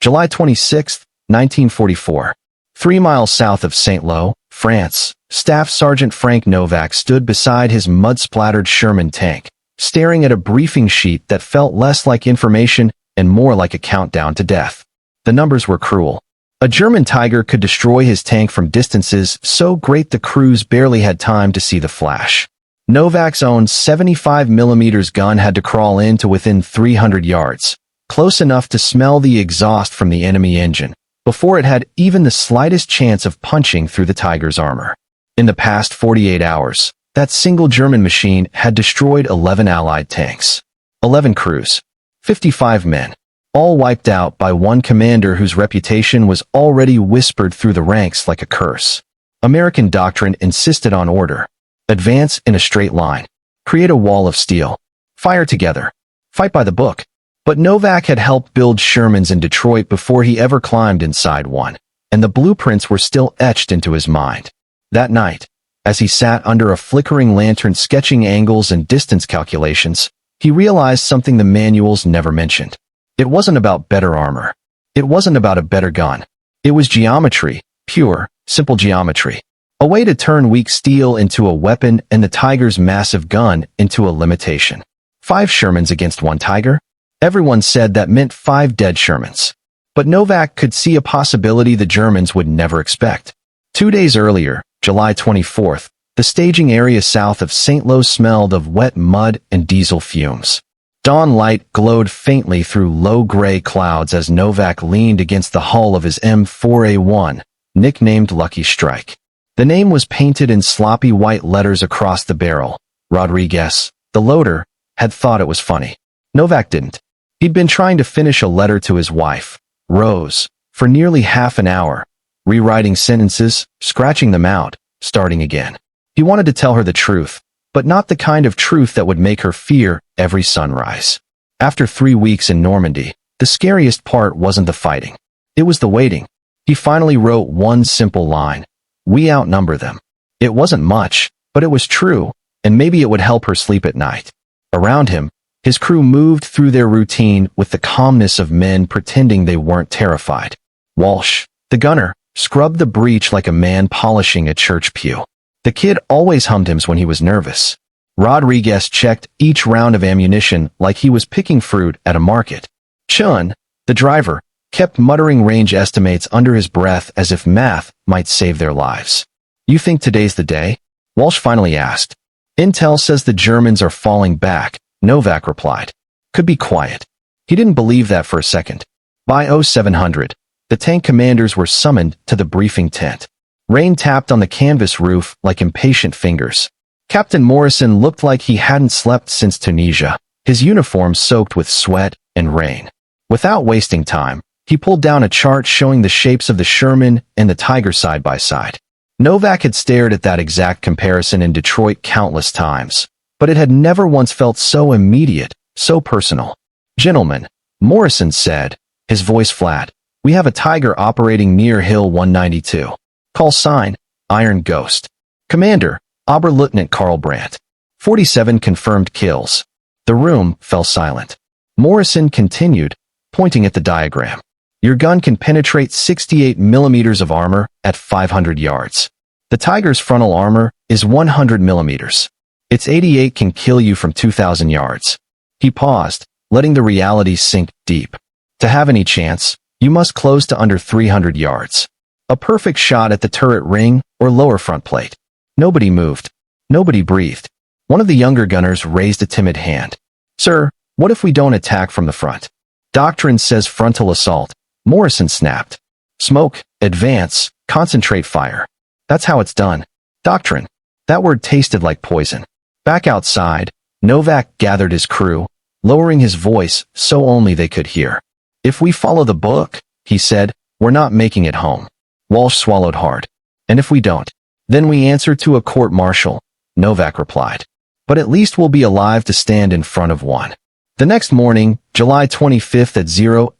July 26, 1944. 3 miles south of Saint-Lô, France, Staff Sergeant Frank Novak stood beside his mud-splattered Sherman tank, staring at a briefing sheet that felt less like information and more like a countdown to death. The numbers were cruel. A German Tiger could destroy his tank from distances so great the crews barely had time to see the flash. Novak's own 75mm gun had to crawl in to within 300 yards, close enough to smell the exhaust from the enemy engine, before it had even the slightest chance of punching through the Tiger's armor. In the past 48 hours, that single German machine had destroyed 11 Allied tanks. 11 crews. 55 men. All wiped out by one commander whose reputation was already whispered through the ranks like a curse. American doctrine insisted on order. Advance in a straight line. Create a wall of steel. Fire together. Fight by the book. But Novak had helped build Shermans in Detroit before he ever climbed inside one, and the blueprints were still etched into his mind. That night, as he sat under a flickering lantern sketching angles and distance calculations, he realized something the manuals never mentioned. It wasn't about better armor. It wasn't about a better gun. It was geometry, pure, simple geometry. A way to turn weak steel into a weapon and the Tiger's massive gun into a limitation. 5 Shermans against 1 Tiger? Everyone said that meant 5 dead Shermans. But Novak could see a possibility the Germans would never expect. 2 days earlier, July 24th, the staging area south of Saint-Lô smelled of wet mud and diesel fumes. Dawn light glowed faintly through low-gray clouds as Novak leaned against the hull of his M4A1, nicknamed Lucky Strike. The name was painted in sloppy white letters across the barrel. Rodriguez, the loader, had thought it was funny. Novak didn't. He'd been trying to finish a letter to his wife, Rose, for nearly half an hour, rewriting sentences, scratching them out, starting again. He wanted to tell her the truth, but not the kind of truth that would make her fear every sunrise. After 3 weeks in Normandy, the scariest part wasn't the fighting. It was the waiting. He finally wrote one simple line. We outnumber them. It wasn't much, but it was true, and maybe it would help her sleep at night. Around him, his crew moved through their routine with the calmness of men pretending they weren't terrified. Walsh, the gunner, scrubbed the breech like a man polishing a church pew. The kid always hummed hymns when he was nervous. Rodriguez checked each round of ammunition like he was picking fruit at a market. Chun, the driver, kept muttering range estimates under his breath as if math might save their lives. You think today's the day? Walsh finally asked. Intel says the Germans are falling back, Novak replied. Could be quiet. He didn't believe that for a second. By 0700, the tank commanders were summoned to the briefing tent. Rain tapped on the canvas roof like impatient fingers. Captain Morrison looked like he hadn't slept since Tunisia, his uniform soaked with sweat and rain. Without wasting time, he pulled down a chart showing the shapes of the Sherman and the Tiger side by side. Novak had stared at that exact comparison in Detroit countless times, but it had never once felt so immediate, so personal. Gentlemen, Morrison said, his voice flat, we have a Tiger operating near Hill 192. Call sign, Iron Ghost. Commander, Oberleutnant Karl Brandt. 47 confirmed kills. The room fell silent. Morrison continued, pointing at the diagram. Your gun can penetrate 68 millimeters of armor at 500 yards. The Tiger's frontal armor is 100 millimeters. Its 88 can kill you from 2,000 yards. He paused, letting the reality sink deep. To have any chance, you must close to under 300 yards. A perfect shot at the turret ring or lower front plate. Nobody moved. Nobody breathed. One of the younger gunners raised a timid hand. Sir, what if we don't attack from the front? Doctrine says frontal assault. Morrison snapped. Smoke, advance, concentrate fire. That's how it's done. Doctrine. That word tasted like poison. Back outside, Novak gathered his crew, lowering his voice so only they could hear. If we follow the book, he said, we're not making it home. Walsh swallowed hard. And if we don't, then we answer to a court-martial, Novak replied. But at least we'll be alive to stand in front of one. The next morning, July 25th at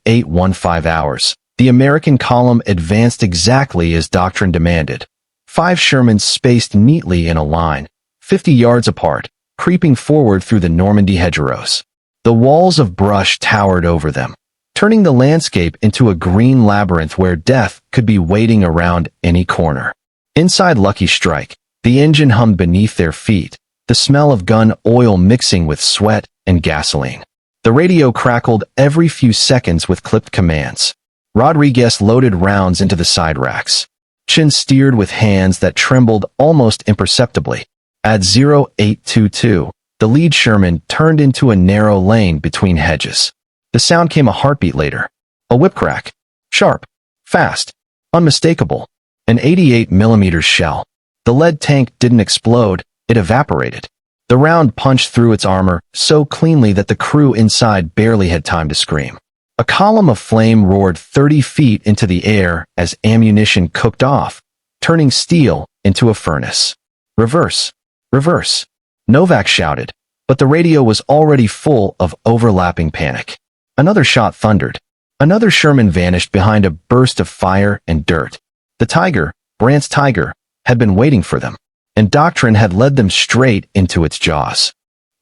0815 hours, the American column advanced exactly as doctrine demanded. 5 Shermans spaced neatly in a line, 50 yards apart, creeping forward through the Normandy hedgerows. The walls of brush towered over them, turning the landscape into a green labyrinth where death could be waiting around any corner. Inside Lucky Strike, the engine hummed beneath their feet, the smell of gun oil mixing with sweat and gasoline. The radio crackled every few seconds with clipped commands. Rodriguez loaded rounds into the side racks. Chin steered with hands that trembled almost imperceptibly. At 0822, the lead Sherman turned into a narrow lane between hedges. The sound came a heartbeat later. A whip crack. Sharp. Fast. Unmistakable. An 88mm shell. The lead tank didn't explode, it evaporated. The round punched through its armor so cleanly that the crew inside barely had time to scream. A column of flame roared 30 feet into the air as ammunition cooked off, turning steel into a furnace. Reverse. Reverse. Novak shouted, but the radio was already full of overlapping panic. Another shot thundered. Another Sherman vanished behind a burst of fire and dirt. The Tiger, Brandt's Tiger, had been waiting for them, and Doctrine had led them straight into its jaws.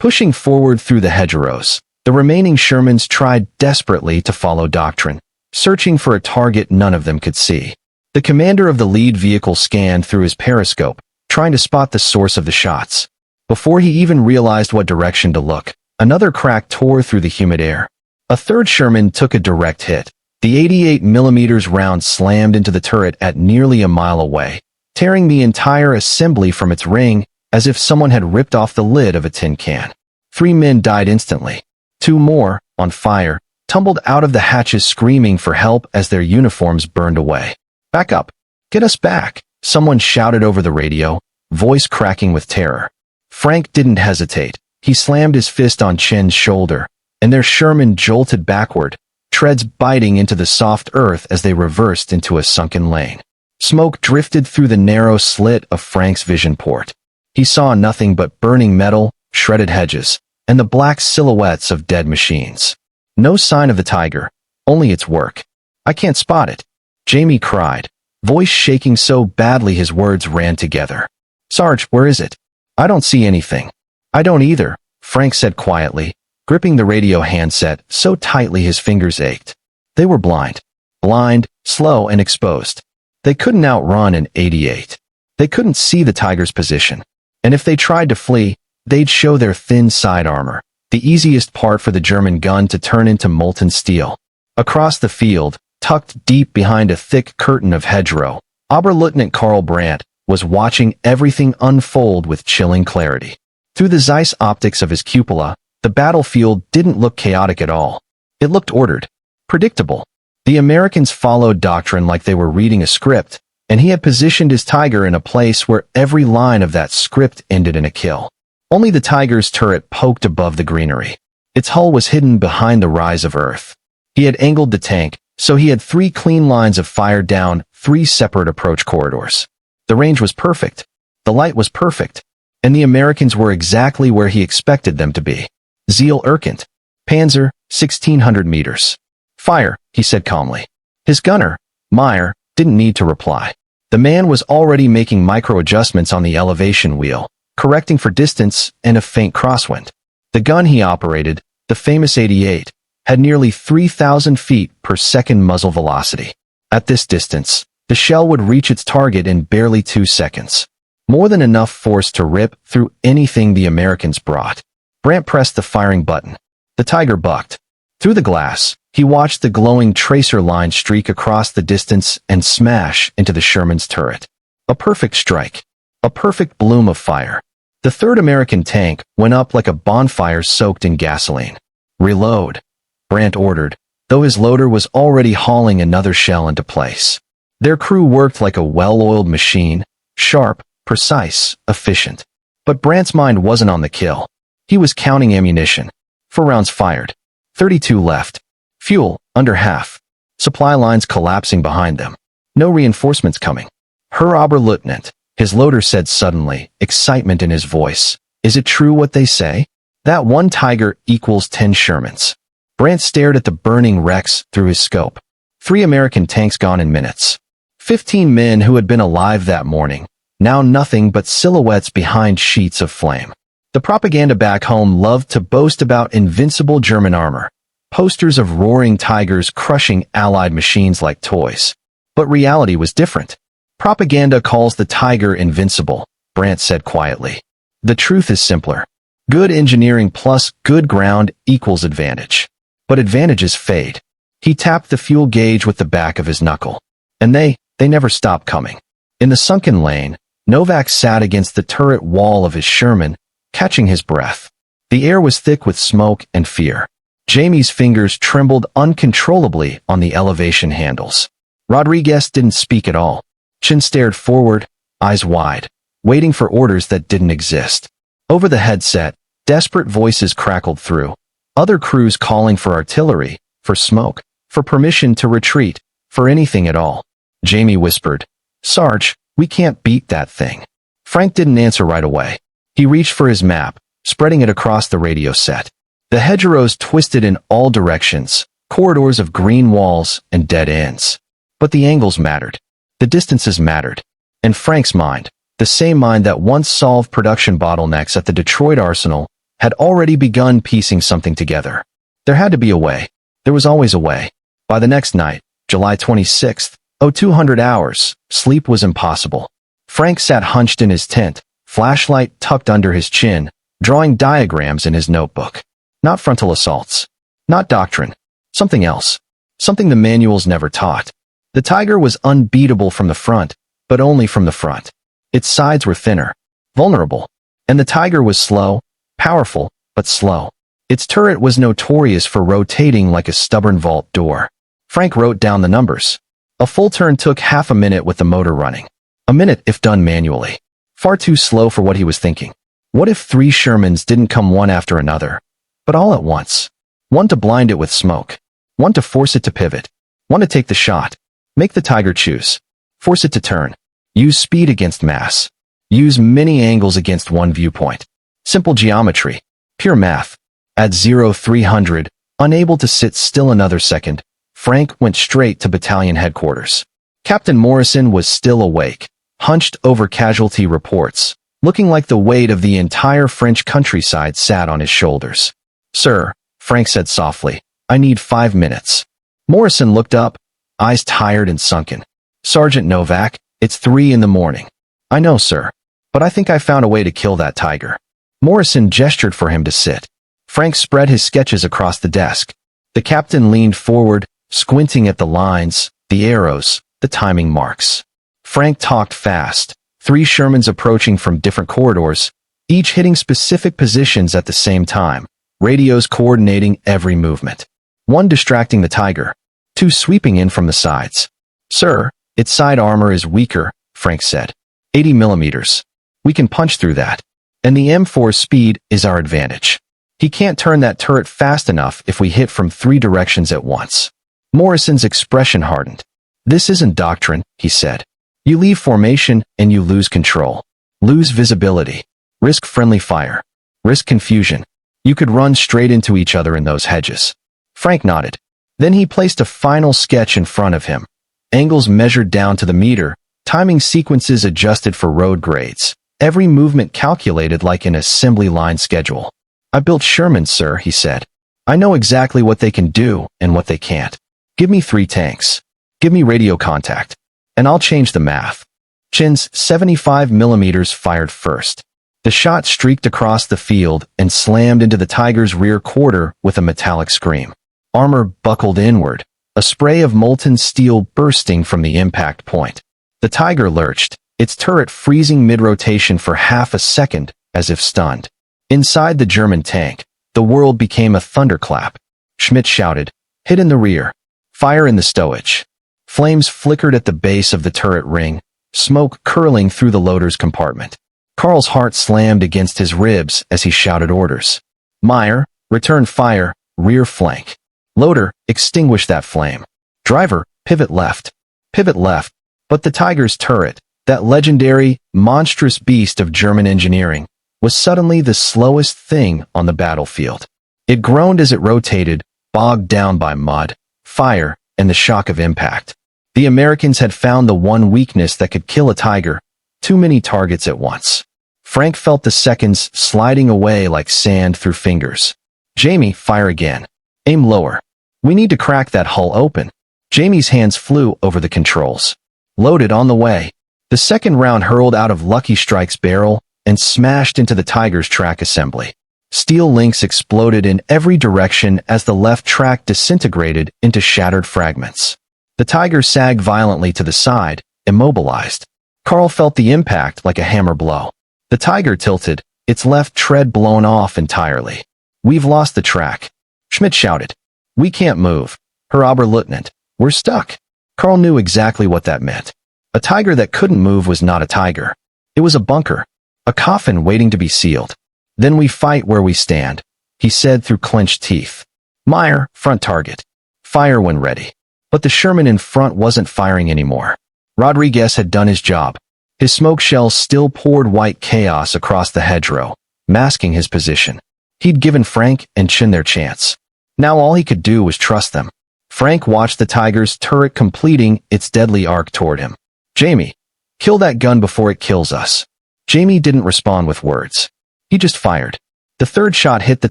Pushing forward through the hedgerows, the remaining Shermans tried desperately to follow Doctrine, searching for a target none of them could see. The commander of the lead vehicle scanned through his periscope, trying to spot the source of the shots. Before he even realized what direction to look, another crack tore through the humid air. A third Sherman took a direct hit. The 88mm round slammed into the turret at nearly a mile away, tearing the entire assembly from its ring as if someone had ripped off the lid of a tin can. 3 men died instantly. 2 more, on fire, tumbled out of the hatches screaming for help as their uniforms burned away. "Back up! Get us back!" someone shouted over the radio, voice cracking with terror. Frank didn't hesitate. He slammed his fist on Chen's shoulder, and their Sherman jolted backward, treads biting into the soft earth as they reversed into a sunken lane. Smoke drifted through the narrow slit of Frank's vision port. He saw nothing but burning metal, shredded hedges, and the black silhouettes of dead machines. No sign of the Tiger, only its work. "I can't spot it," Jamie cried, voice shaking so badly his words ran together. "Sarge, where is it?" "I don't see anything." "I don't either," Frank said quietly, gripping the radio handset so tightly his fingers ached. They were blind. Blind, slow, and exposed. They couldn't outrun an 88. They couldn't see the Tiger's position. And if they tried to flee, they'd show their thin side armor, the easiest part for the German gun to turn into molten steel. Across the field, tucked deep behind a thick curtain of hedgerow, Oberleutnant Karl Brandt was watching everything unfold with chilling clarity. Through the Zeiss optics of his cupola, the battlefield didn't look chaotic at all. It looked ordered, predictable. The Americans followed Doctrine like they were reading a script, and he had positioned his Tiger in a place where every line of that script ended in a kill. Only the Tiger's turret poked above the greenery. Its hull was hidden behind the rise of earth. He had angled the tank, so he had 3 clean lines of fire down 3 separate approach corridors. The range was perfect. The light was perfect. And the Americans were exactly where he expected them to be. Ziel Erkent. Panzer, 1600 meters. "Fire," he said calmly. His gunner, Meyer, didn't need to reply. The man was already making micro-adjustments on the elevation wheel, correcting for distance and a faint crosswind. The gun he operated, the famous 88, had nearly 3,000 feet per second muzzle velocity. At this distance, the shell would reach its target in barely 2 seconds. More than enough force to rip through anything the Americans brought. Brandt pressed the firing button. The Tiger bucked. Through the glass, he watched the glowing tracer line streak across the distance and smash into the Sherman's turret. A perfect strike. A perfect bloom of fire. The third American tank went up like a bonfire soaked in gasoline. "Reload," Brandt ordered, though his loader was already hauling another shell into place. Their crew worked like a well-oiled machine, sharp, precise, efficient. But Brandt's mind wasn't on the kill. He was counting ammunition. 4 rounds fired. 32 left. Fuel, under half. Supply lines collapsing behind them. No reinforcements coming. "Herr Oberleutnant," his loader said suddenly, excitement in his voice. "Is it true what they say? That 1 Tiger equals 10 Shermans." Brandt stared at the burning wrecks through his scope. 3 American tanks gone in minutes. 15 men who had been alive that morning, now nothing but silhouettes behind sheets of flame. The propaganda back home loved to boast about invincible German armor, posters of roaring tigers crushing Allied machines like toys. But reality was different. Propaganda calls the tiger invincible, Brandt said quietly. The truth is simpler. Good engineering plus good ground equals advantage. But advantages fade. He tapped the fuel gauge with the back of his knuckle. And they never stopped coming. In the sunken lane, Novak sat against the turret wall of his Sherman, catching his breath. The air was thick with smoke and fear. Jamie's fingers trembled uncontrollably on the elevation handles. Rodriguez didn't speak at all. Chin stared forward, eyes wide, waiting for orders that didn't exist. Over the headset, desperate voices crackled through. Other crews calling for artillery, for smoke, for permission to retreat, for anything at all. Jamie whispered, "Sarge, we can't beat that thing." Frank didn't answer right away. He reached for his map, spreading it across the radio set. The hedgerows twisted in all directions, corridors of green walls and dead ends. But the angles mattered. The distances mattered. In Frank's mind, the same mind that once solved production bottlenecks at the Detroit arsenal, had already begun piecing something together. There had to be a way. There was always a way. By the next night, July 26th, 0200 hours, sleep was impossible. Frank sat hunched in his tent, flashlight tucked under his chin, drawing diagrams in his notebook. Not frontal assaults. Not doctrine. Something else. Something the manuals never taught. The tiger was unbeatable from the front, but only from the front. Its sides were thinner, vulnerable. And the tiger was slow, powerful, but slow. Its turret was notorious for rotating like a stubborn vault door. Frank wrote down the numbers. A full turn took half a minute with the motor running. A minute if done manually. Far too slow for what he was thinking. What if 3 Shermans didn't come one after another, but all at once? One to blind it with smoke. One to force it to pivot. One to take the shot. Make the tiger choose. Force it to turn. Use speed against mass. Use many angles against one viewpoint. Simple geometry. Pure math. At 0300, unable to sit still another second, Frank went straight to battalion headquarters. Captain Morrison was still awake, hunched over casualty reports, looking like the weight of the entire French countryside sat on his shoulders. "Sir," Frank said softly, "I need 5 minutes." Morrison looked up, eyes tired and sunken. "Sergeant Novak, it's 3 in the morning. "I know, sir. But I think I found a way to kill that tiger." Morrison gestured for him to sit. Frank spread his sketches across the desk. The captain leaned forward, squinting at the lines, the arrows, the timing marks. Frank talked fast, 3 Shermans approaching from different corridors, each hitting specific positions at the same time, radios coordinating every movement. 1 distracting the tiger, 2 sweeping in from the sides. "Sir, its side armor is weaker," Frank said. 80 millimeters. We can punch through that. And the M4 speed is our advantage. He can't turn that turret fast enough if we hit from 3 directions at once. Morrison's expression hardened. "This isn't doctrine," he said. "You leave formation and you lose control. Lose visibility. Risk friendly fire. Risk confusion. You could run straight into each other in those hedges." Frank nodded. Then he placed a final sketch in front of him. Angles measured down to the meter, timing sequences adjusted for road grades. Every movement calculated like an assembly line schedule. "I built Sherman, sir," he said. "I know exactly what they can do and what they can't. Give me 3 tanks. Give me radio contact. And I'll change the math." Chin's 75 millimeters fired first. The shot streaked across the field and slammed into the tiger's rear quarter with a metallic scream. Armor buckled inward, a spray of molten steel bursting from the impact point. The tiger lurched, its turret freezing mid-rotation for half a second, as if stunned. Inside the German tank, the world became a thunderclap. Schmidt shouted, "Hit in the rear. Fire in the stowage." Flames flickered at the base of the turret ring, smoke curling through the loader's compartment. Carl's heart slammed against his ribs as he shouted orders. "Meyer, return fire, rear flank. Loader, extinguish that flame. Driver, pivot left." Pivot left. But the tiger's turret, that legendary, monstrous beast of German engineering, was suddenly the slowest thing on the battlefield. It groaned as it rotated, bogged down by mud, fire, and the shock of impact. The Americans had found the one weakness that could kill a tiger: too many targets at once. Frank felt the seconds sliding away like sand through fingers. "Jamie, fire again. Aim lower. We need to crack that hull open. Jamie's hands flew over the controls. Loaded on the way. The second round hurled out of Lucky Strike's barrel and smashed into the Tiger's track assembly. Steel links exploded in every direction as the left track disintegrated into shattered fragments. The Tiger sagged violently to the side, immobilized. Carl felt the impact like a hammer blow. The Tiger tilted, its left tread blown off entirely. We've lost the track. Schmidt shouted. We can't move. Herr Oberleutnant. We're stuck. Carl knew exactly what that meant. A tiger that couldn't move was not a tiger. It was a bunker. A coffin waiting to be sealed. Then we fight where we stand, he said through clenched teeth. Meyer, front target. Fire when ready. But the Sherman in front wasn't firing anymore. Rodriguez had done his job. His smoke shells still poured white chaos across the hedgerow, masking his position. He'd given Frank and Chin their chance. Now all he could do was trust them. Frank watched the Tiger's turret completing its deadly arc toward him. Jamie, kill that gun before it kills us. Jamie didn't respond with words. He just fired. The third shot hit the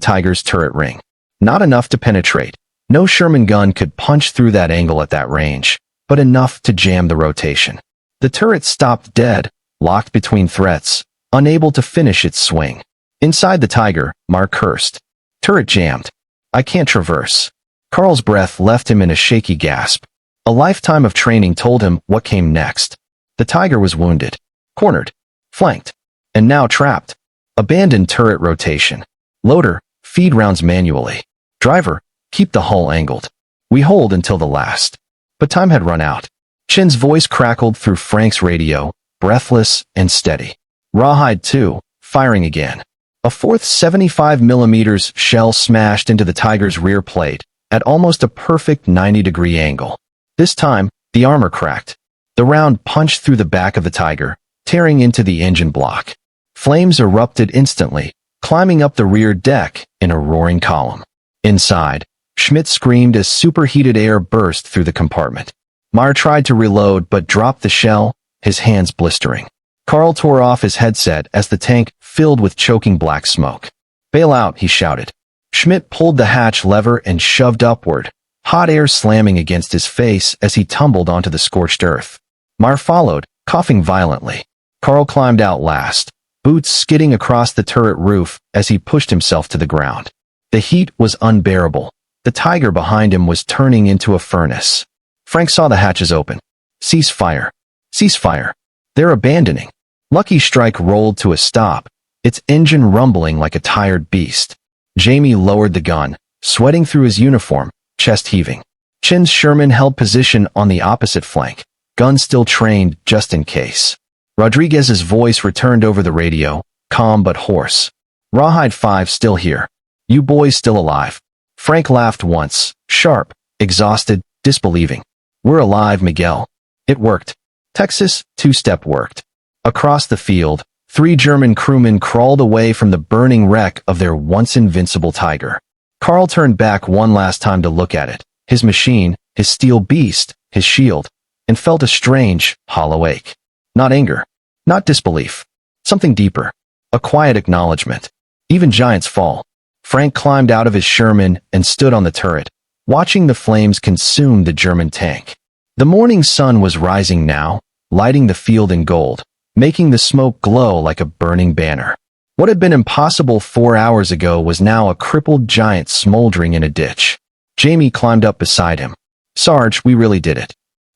Tiger's turret ring. Not enough to penetrate. No Sherman gun could punch through that angle at that range, but enough to jam the rotation. The turret stopped dead, locked between threats, unable to finish its swing. Inside the Tiger, Mark cursed. Turret jammed. I can't traverse. Carl's breath left him in a shaky gasp. A lifetime of training told him what came next. The Tiger was wounded, cornered, flanked, and now trapped. Abandoned turret rotation. Loader, feed rounds manually. Driver, keep the hull angled. We hold until the last. But time had run out. Chin's voice crackled through Frank's radio, breathless and steady. Rawhide 2, firing again. A fourth 75mm shell smashed into the Tiger's rear plate, at almost a perfect 90-degree angle. This time, the armor cracked. The round punched through the back of the Tiger, tearing into the engine block. Flames erupted instantly, climbing up the rear deck in a roaring column. Inside, Schmidt screamed as superheated air burst through the compartment. Meyer tried to reload but dropped the shell, his hands blistering. Carl tore off his headset as the tank filled with choking black smoke. Bail out, he shouted. Schmidt pulled the hatch lever and shoved upward, hot air slamming against his face as he tumbled onto the scorched earth. Meyer followed, coughing violently. Carl climbed out last, boots skidding across the turret roof as he pushed himself to the ground. The heat was unbearable. The Tiger behind him was turning into a furnace. Frank saw the hatches open. Cease fire. Cease fire. They're abandoning. Lucky Strike rolled to a stop, its engine rumbling like a tired beast. Jamie lowered the gun, sweating through his uniform, chest heaving. Chin's Sherman held position on the opposite flank, gun still trained just in case. Rodriguez's voice returned over the radio, calm but hoarse. Rawhide 5 still here. You boys still alive. Frank laughed once, sharp, exhausted, disbelieving. We're alive, Miguel. It worked. Texas, two-step worked. Across the field, 3 German crewmen crawled away from the burning wreck of their once invincible Tiger. Carl turned back one last time to look at it, his machine, his steel beast, his shield, and felt a strange, hollow ache. Not anger, not disbelief. Something deeper. A quiet acknowledgement. Even giants fall. Frank climbed out of his Sherman and stood on the turret, watching the flames consume the German tank. The morning sun was rising now, lighting the field in gold, making the smoke glow like a burning banner. What had been impossible 4 hours ago was now a crippled giant smoldering in a ditch. Jamie climbed up beside him. Sarge, we really did it.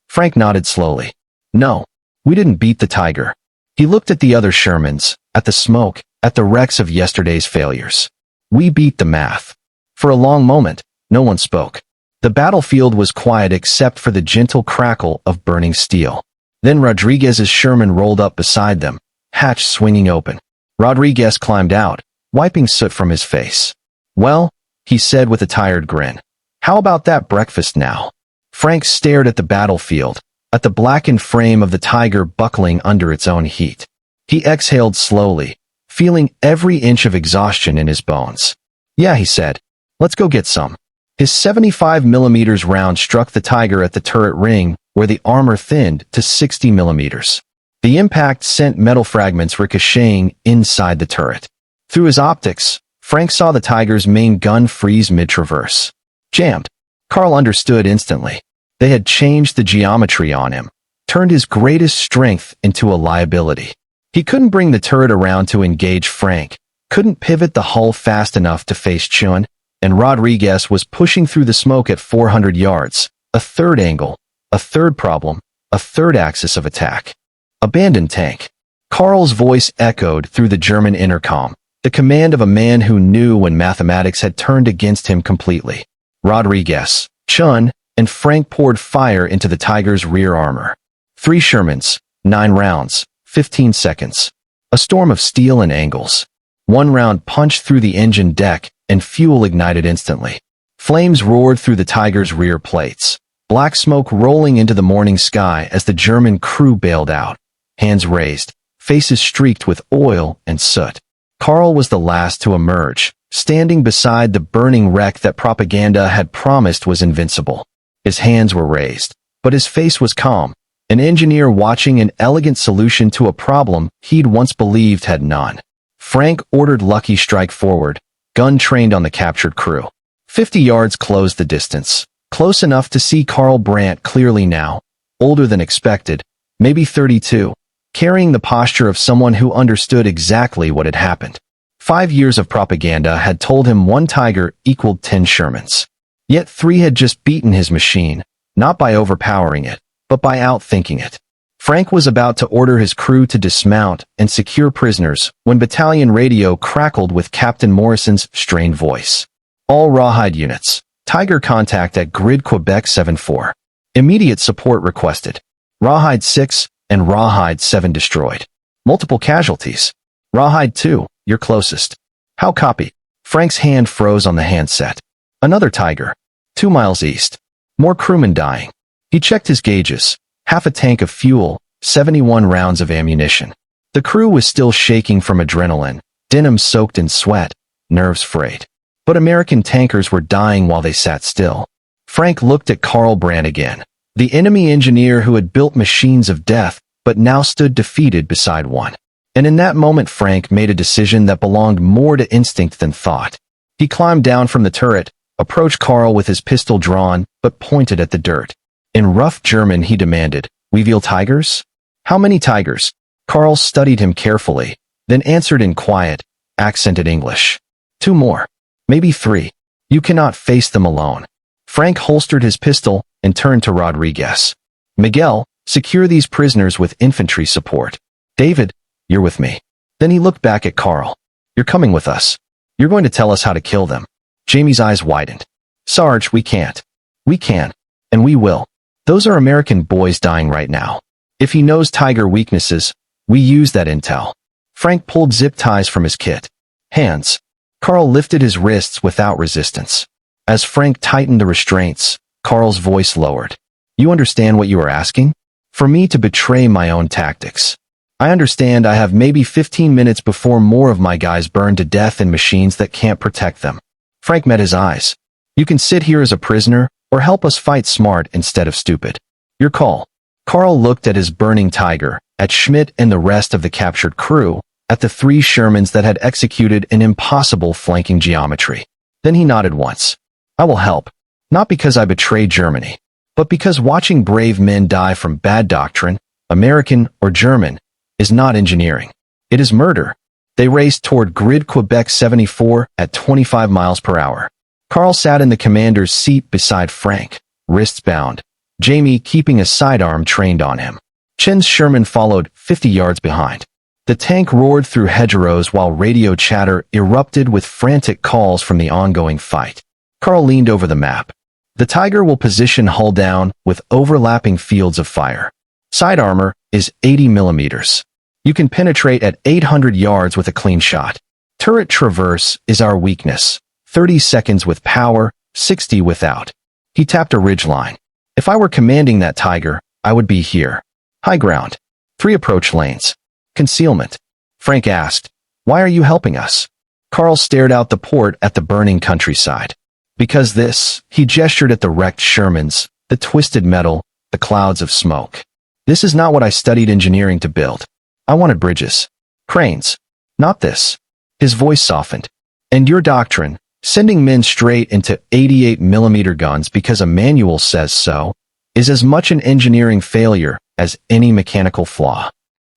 Frank nodded slowly. No, we didn't beat the Tiger. He looked at the other Shermans, at the smoke, at the wrecks of yesterday's failures. We beat the math. For a long moment, no one spoke. The battlefield was quiet except for the gentle crackle of burning steel. Then Rodriguez's Sherman rolled up beside them, hatch swinging open. Rodriguez climbed out, wiping soot from his face. Well, he said with a tired grin. How about that breakfast now? Frank stared at the battlefield, at the blackened frame of the Tiger buckling under its own heat. He exhaled slowly, feeling every inch of exhaustion in his bones. Yeah, he said. Let's go get some. His 75mm round struck the Tiger at the turret ring, where the armor thinned to 60mm. The impact sent metal fragments ricocheting inside the turret. Through his optics, Frank saw the Tiger's main gun freeze mid-traverse. Jammed. Carl understood instantly. They had changed the geometry on him, turned his greatest strength into a liability. He couldn't bring the turret around to engage Frank, couldn't pivot the hull fast enough to face Chun, and Rodriguez was pushing through the smoke at 400 yards, a third angle, a third problem, a third axis of attack. Abandoned tank. Carl's voice echoed through the German intercom, the command of a man who knew when mathematics had turned against him completely. Rodriguez, Chun, and Frank poured fire into the Tiger's rear armor. 3 Shermans, 9 rounds, 15 seconds. A storm of steel and angles. 1 round punched through the engine deck, and fuel ignited instantly. Flames roared through the Tiger's rear plates. Black smoke rolling into the morning sky as the German crew bailed out. Hands raised, faces streaked with oil and soot. Carl was the last to emerge, standing beside the burning wreck that propaganda had promised was invincible. His hands were raised, but his face was calm, an engineer watching an elegant solution to a problem he'd once believed had none. Frank ordered Lucky strike forward, gun trained on the captured crew. 50 yards closed the distance, close enough to see Carl Brandt clearly now, older than expected, maybe 32, carrying the posture of someone who understood exactly what had happened. 5 years of propaganda had told him 1 Tiger equaled 10 Shermans. Yet 3 had just beaten his machine, not by overpowering it, but by outthinking it. Frank was about to order his crew to dismount and secure prisoners when battalion radio crackled with Captain Morrison's strained voice. All rawhide units. Tiger contact at Grid Quebec 74. Immediate support requested. Rawhide 6 and Rawhide 7 destroyed. Multiple casualties. Rawhide 2, you're closest. How copy? Frank's hand froze on the handset. Another Tiger. 2 miles east. More crewmen dying. He checked his gauges. Half a tank of fuel, 71 rounds of ammunition. The crew was still shaking from adrenaline, denim soaked in sweat, nerves frayed. But American tankers were dying while they sat still. Frank looked at Carl Brandt again, the enemy engineer who had built machines of death, but now stood defeated beside one. And in that moment Frank made a decision that belonged more to instinct than thought. He climbed down from the turret, approached Carl with his pistol drawn, but pointed at the dirt. In rough German he demanded, "We will tigers?" "How many tigers?" Carl studied him carefully, then answered in quiet, accented English. 2 more. Maybe 3. You cannot face them alone. Frank holstered his pistol and turned to Rodriguez. "Miguel, secure these prisoners with infantry support. David, you're with me." Then he looked back at Carl. "You're coming with us. You're going to tell us how to kill them." Jamie's eyes widened. "Sarge, we can't. We can. And we will. Those are American boys dying right now. If he knows Tiger weaknesses, we use that intel." Frank pulled zip ties from his kit. "Hands." Carl lifted his wrists without resistance. As Frank tightened the restraints, Carl's voice lowered. "You understand what you are asking? For me to betray my own tactics. I understand I have maybe 15 minutes before more of my guys burn to death in machines that can't protect them." Frank met his eyes. "You can sit here as a prisoner, or help us fight smart instead of stupid. Your call." Carl looked at his burning Tiger, at Schmidt and the rest of the captured crew, at the 3 Shermans that had executed an impossible flanking geometry. Then he nodded once. "I will help. Not because I betrayed Germany, but because watching brave men die from bad doctrine, American or German, is not engineering. It is murder." They raced toward Grid Quebec 74 at 25 miles per hour. Carl sat in the commander's seat beside Frank, wrists bound, Jamie keeping a sidearm trained on him. Chen's Sherman followed 50 yards behind. The tank roared through hedgerows while radio chatter erupted with frantic calls from the ongoing fight. Carl leaned over the map. "The Tiger will position hull down with overlapping fields of fire. Side armor is 80 millimeters. You can penetrate at 800 yards with a clean shot. Turret traverse is our weakness. 30 seconds with power, 60 without." He tapped a ridgeline. "If I were commanding that Tiger, I would be here. High ground. 3 approach lanes. Concealment." Frank asked, "Why are you helping us?" Carl stared out the port at the burning countryside. "Because this," he gestured at the wrecked Shermans, the twisted metal, the clouds of smoke. "This is not what I studied engineering to build. I wanted bridges. Cranes. Not this." His voice softened. "And your doctrine, Sending men straight into 88mm guns because a manual says so is as much an engineering failure as any mechanical flaw.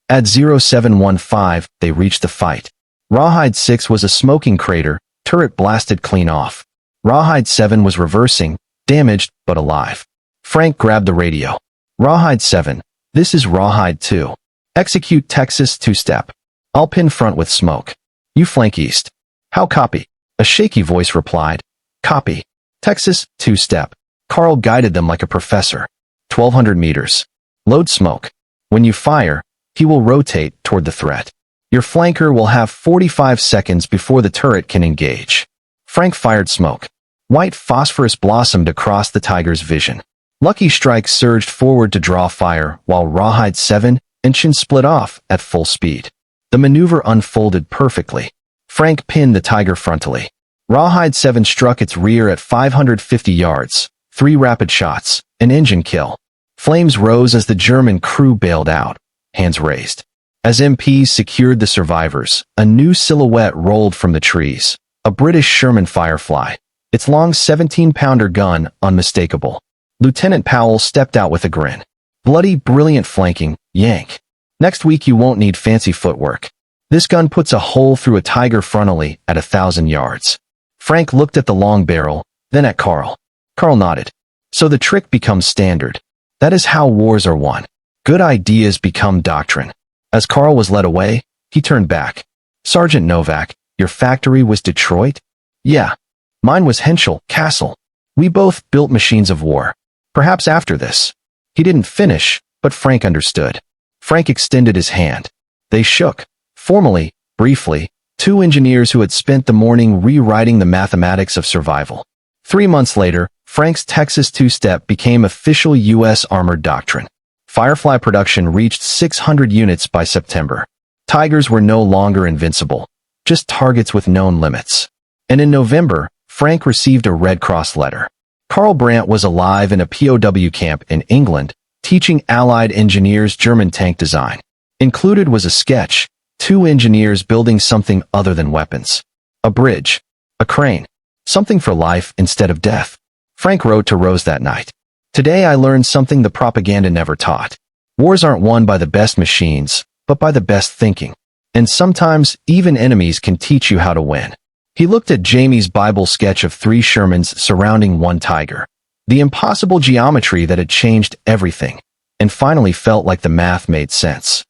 At 0715, they reached the fight. Rawhide 6 was a smoking crater, turret blasted clean off. Rawhide 7 was reversing, damaged but alive. Frank grabbed the radio. Rawhide 7, this is Rawhide 2. Execute Texas two-step. I'll pin front with smoke. You flank east. How copy? A shaky voice replied. Copy. Texas two-step. Carl guided them like a professor. 1,200 meters. Load smoke. When you fire, he will rotate toward the threat. Your flanker will have 45 seconds before the turret can engage. Frank fired smoke. White phosphorus blossomed across the Tiger's vision. Lucky Strike surged forward to draw fire, while Rawhide 7 and Chin split off at full speed. The maneuver unfolded perfectly. Frank pinned the Tiger frontally. Rawhide 7 struck its rear at 550 yards, 3 rapid shots, an engine kill. Flames rose as the German crew bailed out, hands raised. As MPs secured the survivors, a new silhouette rolled from the trees, a British Sherman Firefly, its long 17-pounder gun unmistakable. Lieutenant Powell stepped out with a grin. Bloody, brilliant flanking, yank. Next week you won't need fancy footwork. This gun puts a hole through a Tiger frontally at 1,000 yards. Frank looked at the long barrel, then at Carl. Carl nodded. So the trick becomes standard. That is how wars are won. Good ideas become doctrine. As Carl was led away, he turned back. Sergeant Novak, your factory was Detroit? Yeah. Mine was Henschel, Castle. We both built machines of war. Perhaps after this. He didn't finish, but Frank understood. Frank extended his hand. They shook. Formally, briefly, 2 engineers who had spent the morning rewriting the mathematics of survival. 3 months later, Frank's Texas two-step became official U.S. armored doctrine. Firefly production reached 600 units by September. Tigers were no longer invincible, just targets with known limits. And in November, Frank received a Red Cross letter. Karl Brandt was alive in a POW camp in England, teaching Allied engineers German tank design. Included was a sketch, 2 engineers building something other than weapons. A bridge. A crane. Something for life instead of death. Frank wrote to Rose that night. Today I learned something the propaganda never taught. Wars aren't won by the best machines, but by the best thinking. And sometimes, even enemies can teach you how to win. He looked at Jamie's Bible sketch of 3 Shermans surrounding 1 Tiger. The impossible geometry that had changed everything. And finally felt like the math made sense.